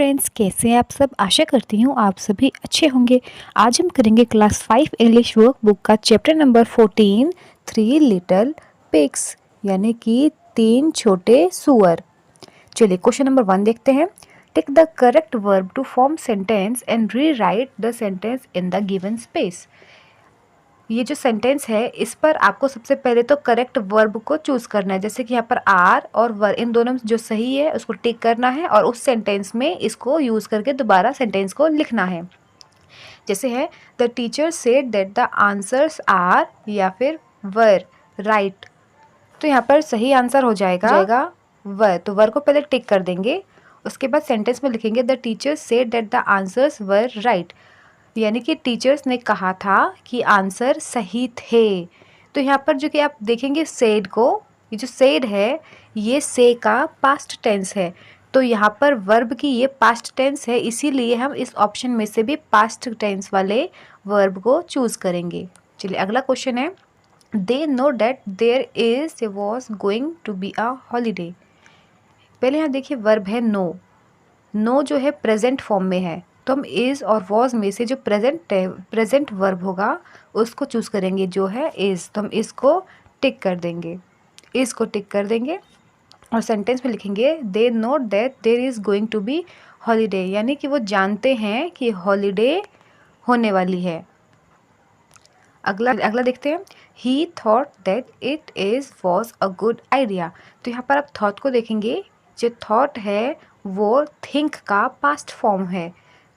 Friends, कैसे हैं आप सब। आशा करती हूँ आप सभी अच्छे होंगे। आज हम करेंगे क्लास 5 इंग्लिश वर्क बुक का चैप्टर नंबर 14 3 लिटिल पिग्स, यानी कि 3 छोटे सुअर। चलिए क्वेश्चन नंबर 1 देखते हैं। Tick the correct verb to form sentence and rewrite the sentence in the given space. ये जो सेंटेंस है इस पर आपको सबसे पहले तो करेक्ट वर्ब को चूज करना है। जैसे कि यहाँ पर आर और वर, इन दोनों में जो सही है उसको टिक करना है और उस सेंटेंस में इसको यूज करके दोबारा सेंटेंस को लिखना है। जैसे है the teacher said that the answers are या फिर वर राइट, तो यहाँ पर सही आंसर हो जाएगा वर। तो वर को पहले टिक कर देंगे, उसके बाद सेंटेंस में लिखेंगे the teacher said that the answers were right, यानी कि टीचर्स ने कहा था कि आंसर सही थे। तो यहाँ पर जो कि आप देखेंगे सेड को, ये जो सेड है ये से का पास्ट टेंस है, तो यहाँ पर वर्ब की ये पास्ट टेंस है, इसीलिए हम इस ऑप्शन में से भी पास्ट टेंस वाले वर्ब को चूज करेंगे। चलिए अगला क्वेश्चन है they know that there is was going to be a holiday. पहले यहाँ देखिए वर्ब है नो, नो जो है प्रेजेंट फॉर्म में है, तो हम इज़ और वॉज में से जो प्रेजेंट वर्ब होगा उसको चूज़ करेंगे जो है इज़, तो हम इसको टिक कर देंगे, इज़ को टिक कर देंगे और सेंटेंस में लिखेंगे they know that there is going to be holiday, यानी कि वो जानते हैं कि हॉलीडे होने वाली है। अगला देखते हैं ही thought that it is was a good idea. तो यहाँ पर आप थॉट को देखेंगे, जो थॉट है वो थिंक का पास्ट फॉर्म है,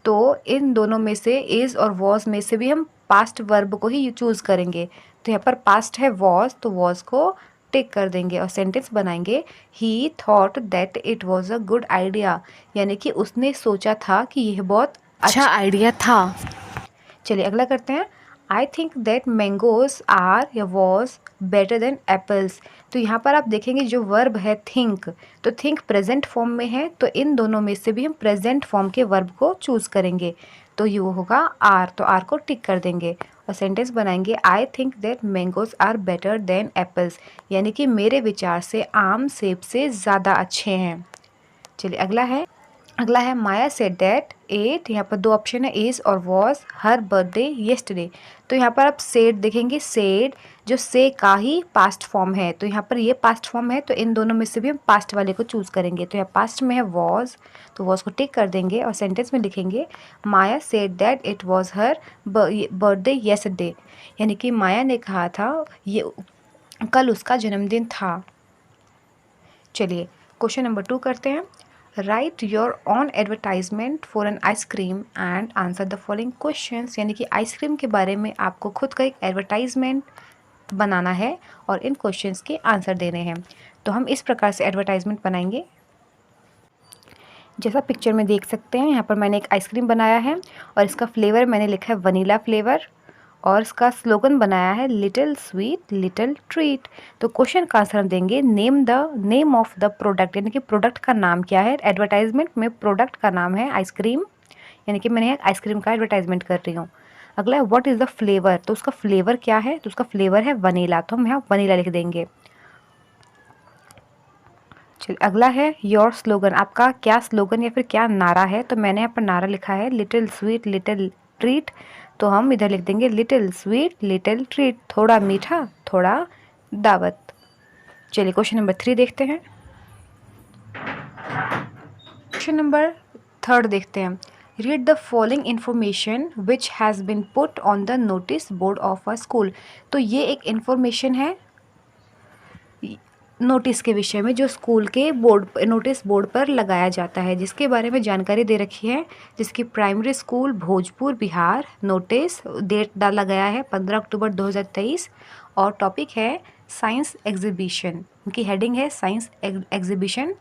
तो इन दोनों में से इज़ और वॉज में से भी हम पास्ट वर्ब को ही चूज़ करेंगे। तो यहाँ पर पास्ट है वॉज, तो वॉज को टिक कर देंगे और सेंटेंस बनाएंगे ही thought that it was a good idea, यानी कि उसने सोचा था कि यह बहुत अच्छा आइडिया था। चलिए अगला करते हैं I think that mangoes are या वॉज बेटर देन एप्पल्स। तो यहाँ पर आप देखेंगे जो वर्ब है थिंक, तो थिंक प्रेजेंट फॉर्म में है, तो इन दोनों में से भी हम प्रेजेंट फॉर्म के वर्ब को चूज़ करेंगे, तो ये होगा आर, तो आर को टिक कर देंगे और सेंटेंस बनाएंगे I think that mangoes are better than apples, यानी कि मेरे विचार से आम सेब से ज़्यादा अच्छे हैं। चलिए अगला है माया सेड दैट एट, यहाँ पर दो ऑप्शन है इज और वॉज हर बर्थडे येस्टरडे। तो यहाँ पर आप सेड देखेंगे, सेड जो से का ही पास्ट फॉर्म है, तो यहाँ पर ये पास्ट फॉर्म है, तो इन दोनों में से भी हम पास्ट वाले को चूज़ करेंगे। तो यहाँ पास्ट में है वॉज, तो वॉज को टिक कर देंगे और सेंटेंस में लिखेंगे Maya said that it was her birthday yesterday, यानी कि माया ने कहा था ये कल उसका जन्मदिन था। चलिए क्वेश्चन नंबर 2 करते हैं। Right your on advertisement for an ice cream and answer the following questions, यानी कि आइसक्रीम के बारे में आपको खुद का एक एडवर्टाइजमेंट बनाना है और इन क्वेश्चंस के आंसर देने हैं। तो हम इस प्रकार से एडवर्टाइजमेंट बनाएंगे, जैसा पिक्चर में देख सकते हैं। यहाँ पर मैंने एक आइसक्रीम बनाया है और इसका फ्लेवर मैंने लिखा है वनीला फ्लेवर और इसका स्लोगन बनाया है लिटिल स्वीट लिटिल ट्रीट। तो क्वेश्चन का आंसर हम देंगे नेम ऑफ द प्रोडक्ट, यानी कि प्रोडक्ट का नाम क्या है। एडवर्टाइजमेंट में प्रोडक्ट का नाम है आइसक्रीम, यानी कि मैंने आइसक्रीम का एडवर्टाइजमेंट कर रही हूँ। अगला है व्हाट इज़ द फ्लेवर, तो उसका फ्लेवर क्या है, तो उसका फ्लेवर है वनीला, तो हम यहाँ वनीला लिख देंगे। चलिए अगला है योर स्लोगन, आपका क्या स्लोगन या फिर क्या नारा है, तो मैंने यहाँ पर नारा लिखा है लिटिल स्वीट लिटिल ट्रीट, तो हम इधर लिख देंगे लिटिल स्वीट लिटिल ट्रीट, थोड़ा मीठा थोड़ा दावत। चलिए क्वेश्चन नंबर 3 देखते हैं। क्वेश्चन नंबर 3 देखते हैं। Read the following information which has been put on the notice board of a school. तो ये एक इन्फॉर्मेशन है नोटिस के विषय में जो स्कूल के नोटिस बोर्ड पर लगाया जाता है, जिसके बारे में जानकारी दे रखी है। जिसकी primary school Bhojpur Bihar, notice date डाला गया है 15 अक्टूबर 2023 और टॉपिक है साइंस एग्जीबिशन, उनकी हेडिंग है साइंस एग्जीबिशन,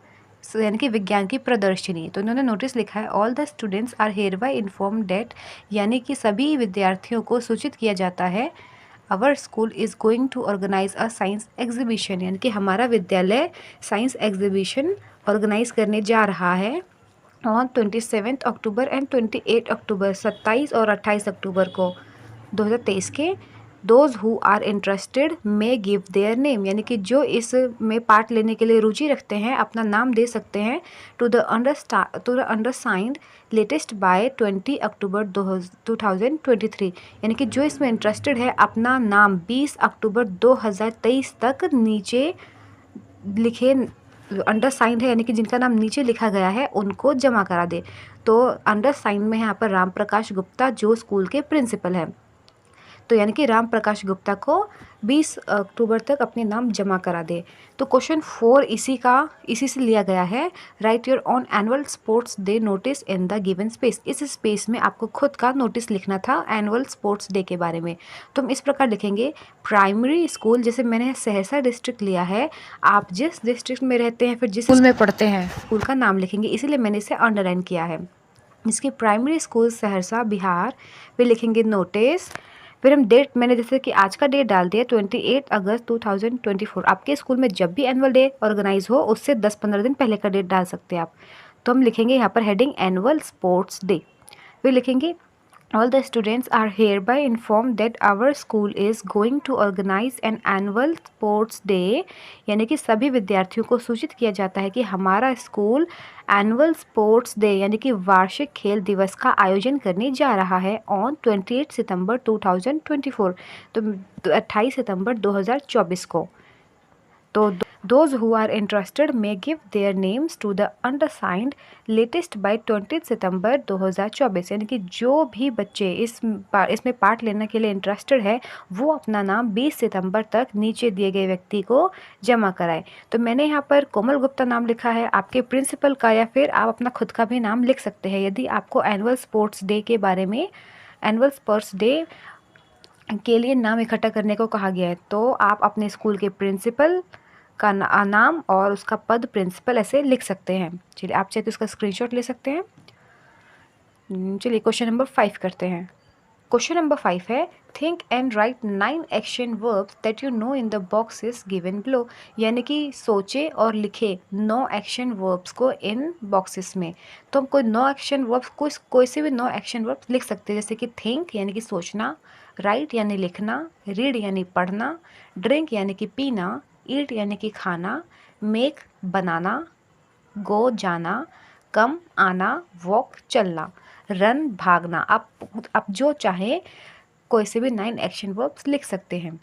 यानी कि विज्ञान की प्रदर्शनी। तो उन्होंने नोटिस लिखा है all the students are hereby informed that, यानी कि सभी विद्यार्थियों को सूचित किया जाता है our school is going to organise a science exhibition, यानी कि हमारा विद्यालय साइंस एग्जीबिशन ऑर्गेनाइज करने जा रहा है ऑन 27 अक्टूबर एंड 28 अक्टूबर, 27 और 28 अक्टूबर को 2023 के those who are interested may give their name, यानी कि जो इस में पार्ट लेने के लिए रुचि रखते हैं अपना नाम दे सकते हैं टू द अंडरसाइंड लेटेस्ट बाय 20 अक्टूबर 2023, यानी कि जो इसमें इंटरेस्टेड है अपना नाम 20 अक्टूबर 2023 तक नीचे लिखे, अंडरसाइंड है यानी कि जिनका नाम नीचे लिखा गया है उनको जमा करा दे। तो अंडरसाइंड में यहाँ पर राम प्रकाश गुप्ता जो स्कूल के प्रिंसिपल हैं, तो यानी कि राम प्रकाश गुप्ता को 20 अक्टूबर तक अपने नाम जमा करा दे। तो क्वेश्चन 4 इसी से लिया गया है। Right your on annual sports day notice in the given space, इस स्पेस में आपको खुद का नोटिस लिखना था एनुअल स्पोर्ट्स डे के बारे में। तो हम इस प्रकार लिखेंगे, प्राइमरी स्कूल, जैसे मैंने सहरसा डिस्ट्रिक्ट लिया है, आप जिस डिस्ट्रिक्ट में रहते हैं फिर जिस स्कूल में पढ़ते हैं स्कूल का नाम लिखेंगे, इसीलिए मैंने इसे अंडरलाइन किया है। इसकी प्राइमरी स्कूल सहरसा बिहार पे लिखेंगे नोटिस, फिर हम डेट, मैंने जैसे कि आज का डेट डाल दिया 28 अगस्त 2024। आपके स्कूल में जब भी एनुअल डे ऑर्गेनाइज हो उससे 10-15 दिन पहले का डेट डाल सकते हैं आप। तो हम लिखेंगे यहाँ पर हेडिंग एनुअल स्पोर्ट्स डे, फिर लिखेंगे all the students are hereby informed that our school is going to organize an annual sports day, यानी कि सभी विद्यार्थियों को सूचित किया जाता है कि हमारा स्कूल एनुअल स्पोर्ट्स डे यानी कि वार्षिक खेल दिवस का आयोजन करने जा रहा है ऑन 28 सितंबर 2024, तो 28 सितंबर 2024 को। तो those who are interested may give their names to the undersigned latest by 20 सितंबर 2024, यानी कि जो भी बच्चे इसमें पार्ट लेने के लिए इंटरेस्टेड है वो अपना नाम 20 सितंबर तक नीचे दिए गए व्यक्ति को जमा कराए। तो मैंने यहाँ पर कोमल गुप्ता नाम लिखा है, आपके प्रिंसिपल का या फिर आप अपना खुद का भी नाम लिख सकते हैं। यदि आपको एनुअल स्पोर्ट्स डे के बारे में, एनुअल स्पोर्ट्स डे के लिए नाम इकट्ठा करने को कहा गया है, तो आप अपने स्कूल के प्रिंसिपल का नाम और उसका पद प्रिंसिपल ऐसे लिख सकते हैं। चलिए आप चाहे तो उसका स्क्रीनशॉट ले सकते हैं। चलिए क्वेश्चन नंबर 5 करते हैं। क्वेश्चन नंबर 5 है, think and right 9 action verbs that you know in the boxes given below, यानी कि सोचे और लिखे 9 एक्शन वर्ब्स को इन बॉक्सेस में। तो हम कोई 9 एक्शन वर्ब्स, कोई से भी 9 एक्शन वर्ब्स लिख सकते हैं, जैसे कि थिंक यानी कि सोचना, राइट यानी लिखना, रीड यानी पढ़ना, ड्रिंक यानी कि पीना, ईट यानी कि खाना, मेक बनाना, गो जाना, कम आना, वॉक चलना, रन भागना। आप जो चाहे कोई से भी 9 एक्शन वर्ब्स लिख सकते हैं।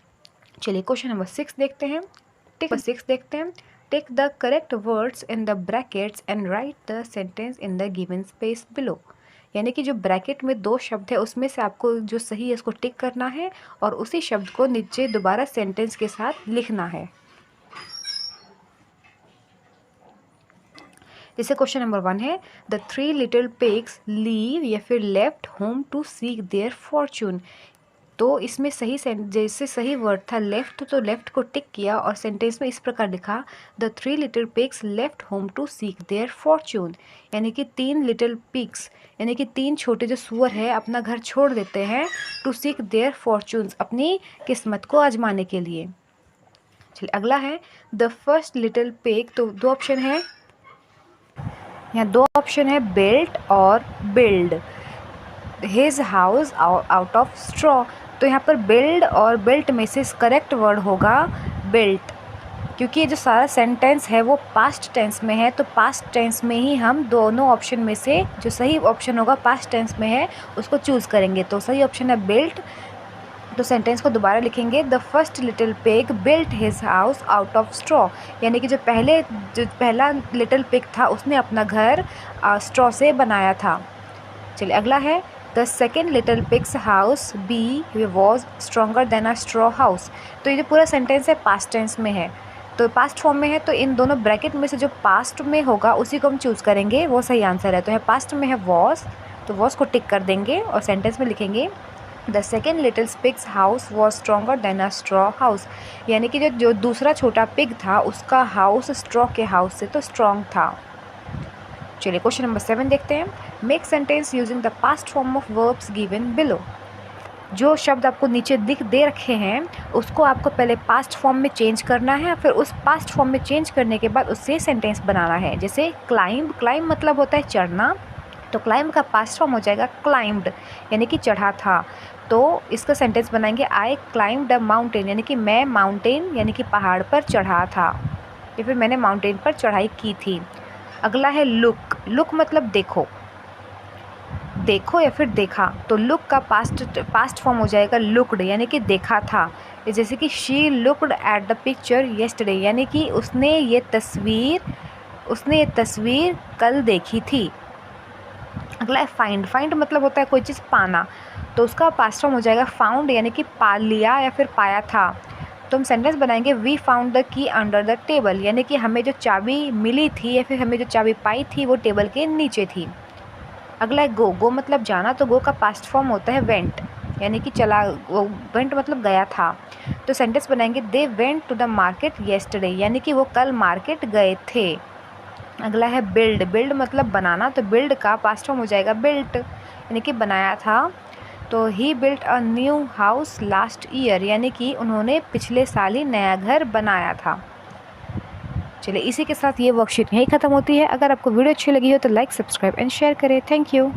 चलिए क्वेश्चन नंबर 6 देखते हैं। Take the correct words in the brackets and write the sentence in the given space below, यानी कि जो ब्रैकेट में 2 शब्द है उसमें से आपको जो सही है उसको टिक करना है और उसी शब्द को नीचे दोबारा सेंटेंस के साथ लिखना है। जैसे क्वेश्चन नंबर 1 है, द 3 लिटिल पिग्स लीव या फिर left home to seek their fortune. तो इसमें जैसे सही वर्ड था लेफ्ट, तो लेफ्ट को टिक किया और सेंटेंस में इस प्रकार लिखा, the 3 little pigs left home to seek their fortune, यानी कि 3 लिटिल पिग्स यानी कि 3 छोटे जो सुअर है अपना घर छोड़ देते हैं, टू सीक देयर फॉर्चून्स अपनी किस्मत को आजमाने के लिए। चलिए अगला है, द फर्स्ट लिटिल पिग, तो 2 ऑप्शन है, यहाँ 2 ऑप्शन है, बिल्ट और build his house out of straw. तो यहाँ पर बिल्ड और बिल्ट में से करेक्ट वर्ड होगा बिल्ट, क्योंकि ये जो सारा सेंटेंस है वो पास्ट टेंस में है, तो पास्ट टेंस में ही हम दोनों ऑप्शन में से जो सही ऑप्शन होगा पास्ट टेंस में है उसको चूज़ करेंगे। तो सही ऑप्शन है बिल्ट। तो सेंटेंस को दोबारा लिखेंगे, the first little pig built his house out of straw, यानी कि जो पहला लिटिल पिग था उसने अपना घर स्ट्रॉ से बनाया था। चलिए अगला है, the second little pig's house be was stronger than a straw house. तो ये जो पूरा सेंटेंस है पास्ट टेंस में है, तो पास्ट फॉर्म में है, तो इन दोनों ब्रैकेट में से जो पास्ट में होगा उसी को हम चूज़ करेंगे, वो सही आंसर है। तो यहाँ पास्ट में है वॉज, तो वॉज को टिक कर देंगे और सेंटेंस में लिखेंगे, the second little pig's house was stronger than a straw house, यानी कि जो दूसरा छोटा पिग था उसका हाउस स्ट्रॉ के हाउस से तो स्ट्रॉन्ग था। चलिए क्वेश्चन नंबर 7 देखते हैं। Make sentence using the past form of verbs given below. जो शब्द आपको नीचे दे रखे हैं उसको आपको पहले पास्ट फॉर्म में चेंज करना है, फिर उस पास्ट फॉर्म में चेंज करने के बाद उससे सेंटेंस बनाना है। जैसे क्लाइंब, क्लाइंब मतलब होता है चढ़ना, तो क्लाइंब का पास्ट फॉर्म हो जाएगा क्लाइंब्ड, यानी कि चढ़ा था। तो इसका सेंटेंस बनाएंगे आई क्लाइंब्ड अ माउंटेन, यानी कि मैं माउंटेन यानी कि पहाड़ पर चढ़ा था, या फिर मैंने माउंटेन पर चढ़ाई की थी। अगला है लुक। लुक मतलब देखो, देखो या फिर देखा। तो लुक का पास्ट फॉर्म हो जाएगा लुक्ड, यानी कि देखा था। जैसे कि she looked at the picture yesterday, यानी कि उसने ये तस्वीर कल देखी थी। अगला है फाइंड। फाइंड मतलब होता है कोई चीज़ पाना, तो उसका पास्ट फॉर्म हो जाएगा फाउंड, यानी कि पा लिया या फिर पाया था। तो हम सेंटेंस बनाएंगे we found the key under the table, यानी कि हमें जो चाबी मिली थी या फिर हमें जो चाबी पाई थी वो टेबल के नीचे थी। अगला है गो। गो मतलब जाना, तो गो का पास्ट फॉर्म होता है वेंट, यानी कि चला। वेंट मतलब गया था। तो सेंटेंस बनाएंगे they went to the market yesterday, यानी कि वो कल मार्केट गए थे। अगला है बिल्ड। बिल्ड मतलब बनाना, तो बिल्ड का पास्ट फॉर्म हो जाएगा बिल्ट, यानी कि बनाया था। तो he built a new house last year, यानी कि उन्होंने पिछले साल ही नया घर बनाया था। चलिए इसी के साथ ये वर्कशीट यहीं ख़त्म होती है। अगर आपको वीडियो अच्छी लगी हो तो लाइक, सब्सक्राइब एंड शेयर करें। Thank you.